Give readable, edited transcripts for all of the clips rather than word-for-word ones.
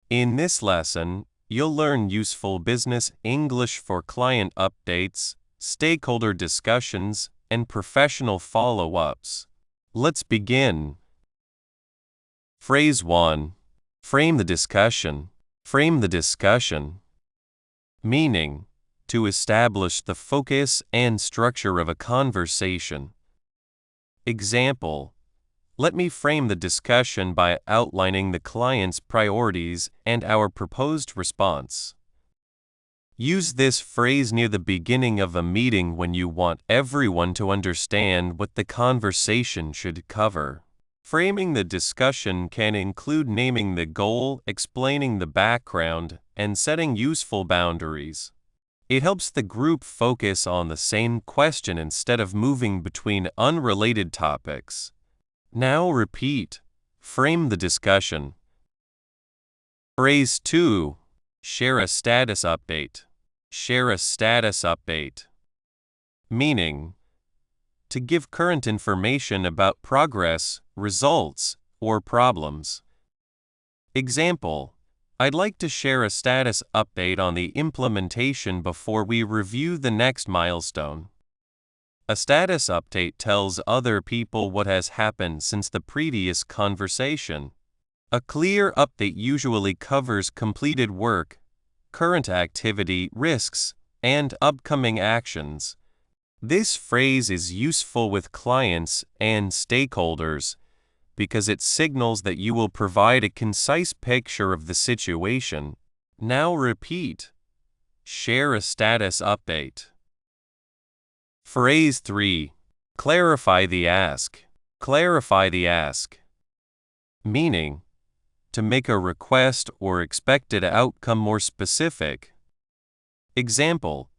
In this lesson, you'll learn useful business English for client updates, stakeholder discussions, and professional follow-ups. Let's begin. Phrase 1. Frame the discussion. Frame the discussion. Meaning, to establish the focus and structure of a conversation. Example: let me frame the discussion by outlining the client's priorities and our proposed response. Use this phrase near the beginning of a meeting when you want everyone to understand what the conversation should cover. Framing the discussion can include naming the goal, explaining the background, and setting useful boundaries. It helps the group focus on the same question instead of moving between unrelated topics. Now repeat. Frame the discussion. Phrase 2. Share a status update. Share a status update. Meaning, to give current information about progress, results, or problems. Example: I'd like to share a status update on the implementation before we review the next milestone. A status update tells other people what has happened since the previous conversation. A clear update usually covers completed work, current activity, risks, and upcoming actions. This phrase is useful with clients and stakeholders because it signals that you will provide a concise picture of the situation. Now repeat. Share a status update. Phrase 3. Clarify the ask. Clarify the ask. Meaning, to make a request or expected outcome more specific. Example: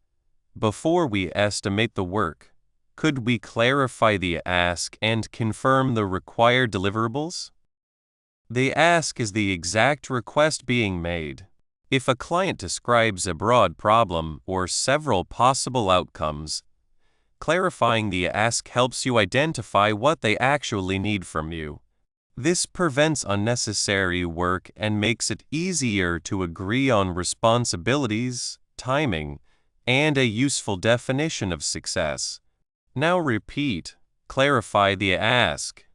before we estimate the work, could we clarify the ask and confirm the required deliverables? The ask is the exact request being made. If a client describes a broad problem or several possible outcomes, clarifying the ask helps you identify what they actually need from you. This prevents unnecessary work and makes it easier to agree on responsibilities, timing, and a useful definition of success. Now repeat. Clarify the ask.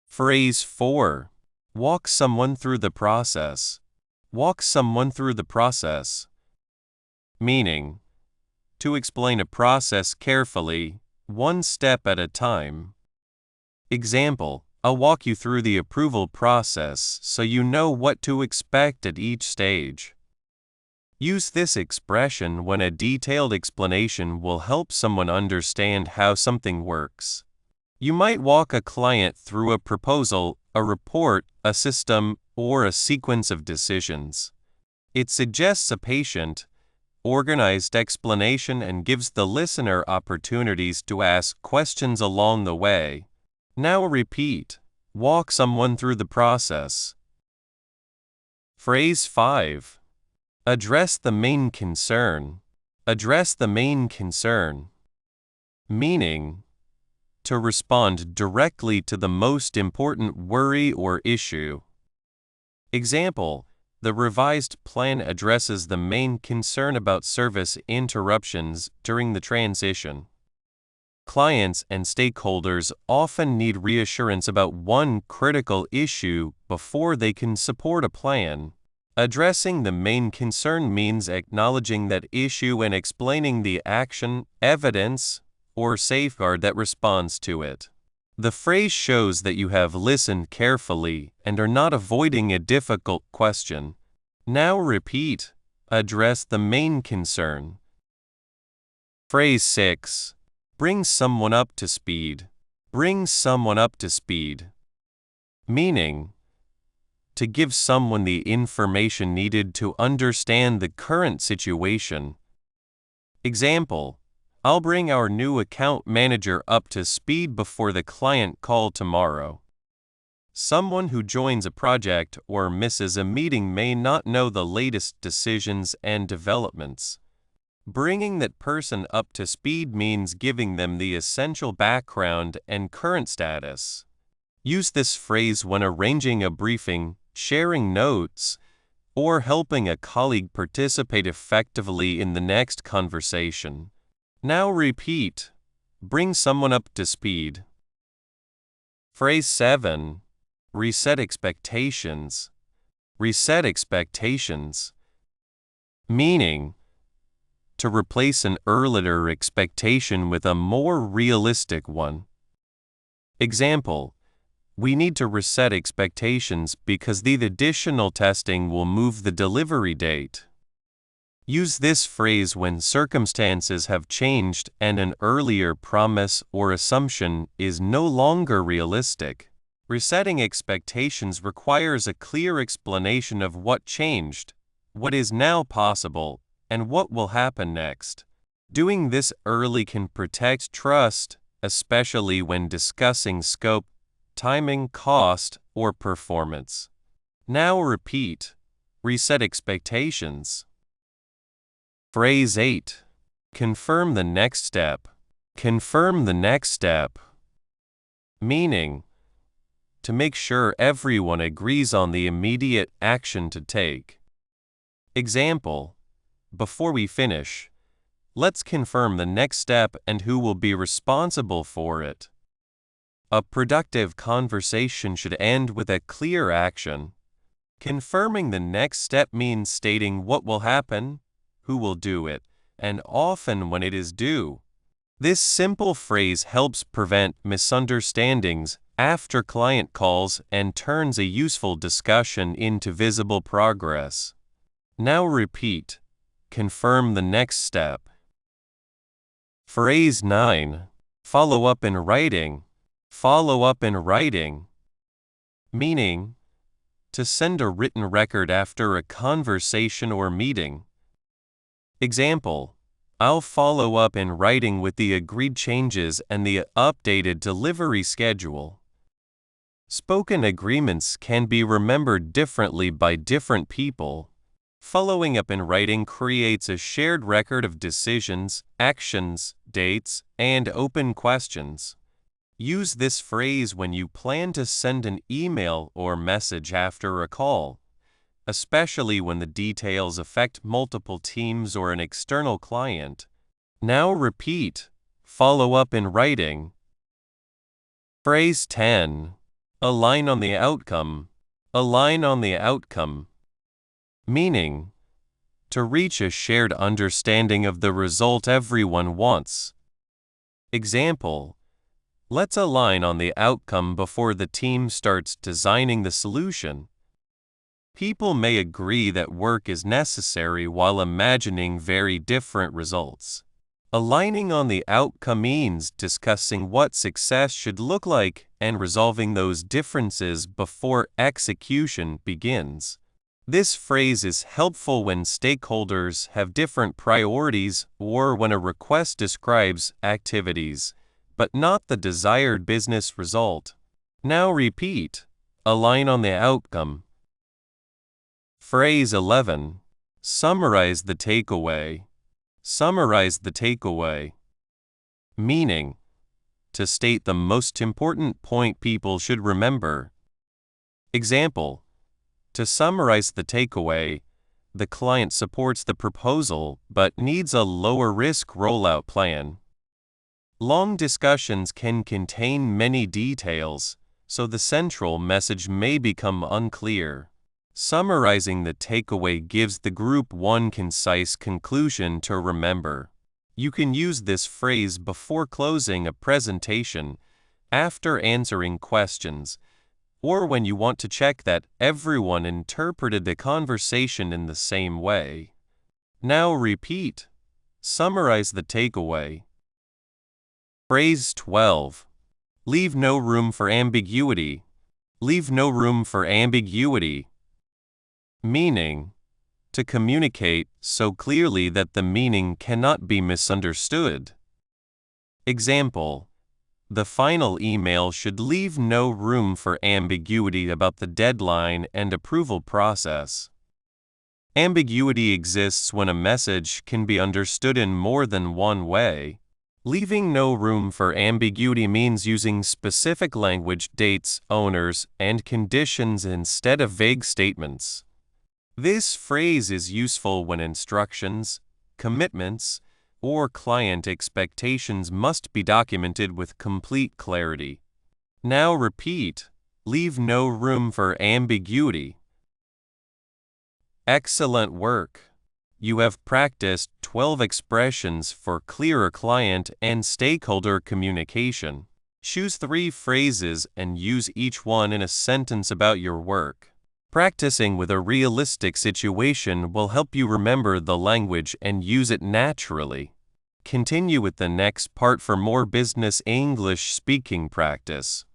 Phrase 4. Walk someone through the process. Walk someone through the process. Meaning, to explain a process carefully, one step at a time. Example: I'll walk you through the approval process so you know what to expect at each stage. Use this expression when a detailed explanation will help someone understand how something works. You might walk a client through a proposal, a report, a system, or a sequence of decisions. It suggests a patient, organized explanation and gives the listener opportunities to ask questions along the way. Now repeat. Walk someone through the process. Phrase 5. Address the main concern. Address the main concern. Meaning, to respond directly to the most important worry or issue. Example: the revised plan addresses the main concern about service interruptions during the transition. Clients and stakeholders often need reassurance about one critical issue before they can support a plan. Addressing the main concern means acknowledging that issue and explaining the action, evidence, or safeguard that responds to it. The phrase shows that you have listened carefully and are not avoiding a difficult question. Now repeat. Address the main concern. Phrase 6. Bring someone up to speed. Bring someone up to speed. Meaning, to give someone the information needed to understand the current situation. Example: I'll bring our new account manager up to speed before the client call tomorrow. Someone who joins a project or misses a meeting may not know the latest decisions and developments. Bringing that person up to speed means giving them the essential background and current status. Use this phrase when arranging a briefing, sharing notes, or helping a colleague participate effectively in the next conversation. Now repeat. Bring someone up to speed. Phrase 7. Reset expectations. Reset expectations. Meaning, to replace an earlier expectation with a more realistic one. Example, we need to reset expectations because the additional testing will move the delivery date. Use this phrase when circumstances have changed and an earlier promise or assumption is no longer realistic. Resetting expectations requires a clear explanation of what changed, what is now possible, and what will happen next. Doing this early can protect trust, especially when discussing scope, timing, cost, or performance. Now repeat. Reset expectations. Phrase 8. Confirm the next step. Confirm the next step. Meaning, to make sure everyone agrees on the immediate action to take. Example, before we finish, let's confirm the next step and who will be responsible for it. A productive conversation should end with a clear action. Confirming the next step means stating what will happen, who will do it, and often when it is due. This simple phrase helps prevent misunderstandings after client calls and turns a useful discussion into visible progress. Now repeat. Confirm the next step. Phrase 9. Follow up in writing. Follow up in writing. Meaning, to send a written record after a conversation or meeting. Example, I'll follow up in writing with the agreed changes and the updated delivery schedule. Spoken agreements can be remembered differently by different people. Following up in writing creates a shared record of decisions, actions, dates, and open questions. Use this phrase when you plan to send an email or message after a call, especially when the details affect multiple teams or an external client. Now repeat. Follow up in writing. Phrase 10. Align on the outcome. Align on the outcome. Meaning, to reach a shared understanding of the result everyone wants. Example, let's align on the outcome before the team starts designing the solution. People may agree that work is necessary while imagining very different results. Aligning on the outcome means discussing what success should look like and resolving those differences before execution begins. This phrase is helpful when stakeholders have different priorities or when a request describes activities, but not the desired business result. Now repeat. Align on the outcome. Phrase 11. Summarize the takeaway. Summarize the takeaway. Meaning, to state the most important point people should remember. Example, to summarize the takeaway, the client supports the proposal but needs a lower-risk rollout plan. Long discussions can contain many details, so the central message may become unclear. Summarizing the takeaway gives the group one concise conclusion to remember. You can use this phrase before closing a presentation, after answering questions, or when you want to check that everyone interpreted the conversation in the same way. Now repeat. Summarize the takeaway. Phrase 12. Leave no room for ambiguity. Leave no room for ambiguity. Meaning, to communicate so clearly that the meaning cannot be misunderstood. Example, the final email should leave no room for ambiguity about the deadline and approval process. Ambiguity exists when a message can be understood in more than one way. Leaving no room for ambiguity means using specific language, dates, owners, and conditions instead of vague statements. This phrase is useful when instructions, commitments, or client expectations must be documented with complete clarity. Now repeat, leave no room for ambiguity. Excellent work. You have practiced 12 expressions for clearer client and stakeholder communication. Choose 3 phrases and use each one in a sentence about your work. Practicing with a realistic situation will help you remember the language and use it naturally. Continue with the next part for more business English speaking practice.